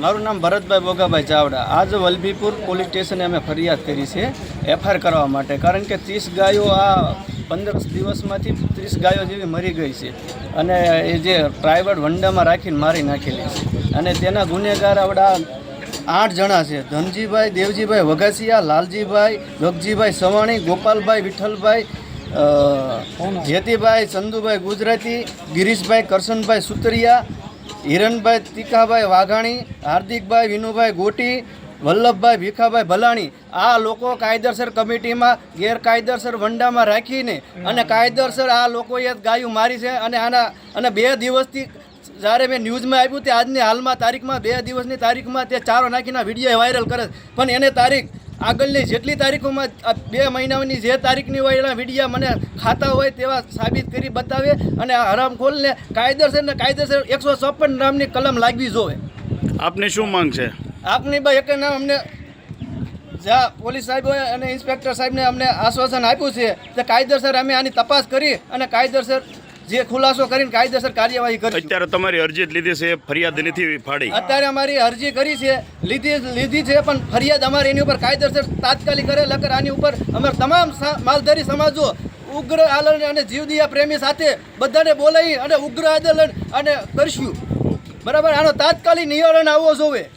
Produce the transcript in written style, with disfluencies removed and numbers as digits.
મારું નામ ભરતભાઈ બોગાભાઈ ચાવડા. આજ વલભીપુર પોલીસ સ્ટેશને અમે ફરિયાદ કરી છે એફઆઈઆર કરવા માટે, કારણ કે 30 ગાયો આ 15 દિવસમાંથી 30 ગાયો જેવી મરી ગઈ છે અને એ જે પ્રાઇવેટ વંડામાં રાખીને મારી નાખેલી છે અને તેના ગુનેગાર આવડા 8 જણા છે. ધનજીભાઈ, દેવજીભાઈ વઘાસિયા, લાલજીભાઈ, ગગજીભાઈ સવાણી, ગોપાલભાઈ, વિઠ્ઠલભાઈ, જેતીભાઈ, ચંદુભાઈ ગુજરાતી, ગિરીશભાઈ, કરશનભાઈ સુતરિયા, હિરણભાઈ તીખાભાઈ વાઘાણી, હાર્દિકભાઈ વિનુભાઈ ગોટી, વલ્લભભાઈ ભીખાભાઈ ભલાણી. આ લોકો કાયદેસર કમિટીમાં ગેરકાયદેસર વંડામાં રાખીને અને કાયદેસર આ લોકોએ ગાયું મારી છે અને 2 દિવસથી જ્યારે મેં ન્યૂઝમાં આપ્યું તે આજની હાલમાં તારીખમાં 2 દિવસની તારીખમાં તે ચારો નાખીને વિડીયો વાયરલ કરે પણ એને તારીખ આગળની જેટલી તારીખોમાં 2 મહિનાની જે તારીખની હોય એના વિડીયા મને ખાતા હોય તેવા સાબિત કરી બતાવે અને આ હરામખોરને કાયદેસર 156 નામની કલમ લાગવી જોઈએ. આપની શું માંગ છે? આપની ભાઈ એક નામ અમને જ્યાં પોલીસ સાહેબ અને ઇન્સ્પેક્ટર સાહેબને અમને આશ્વાસન આપ્યું છે કે કાયદેસર અમે આની તપાસ કરી અને કાયદેસર જે ખુલાસો કરીને કાયદેસર કાર્યવાહી કરી. અત્યારે તમારી અરજી લીધી છે, ફરિયાદ નથી ફાડી? અત્યારે અમારી અરજી કરી છે, લીધી છે, પણ ફરિયાદ અમારે એની ઉપર કાયદેસર તાત્કાલિક કરે લગર આની ઉપર અમારા તમામ માલધારી સમાજો ઉગ્ર આંદોલન અને જીવદયા પ્રેમી સાથે બધાને બોલાવી અને ઉગ્ર આંદોલન અને કરશું. બરાબર, આનો તાત્કાલિક નિવારણ આવવો જોઈએ.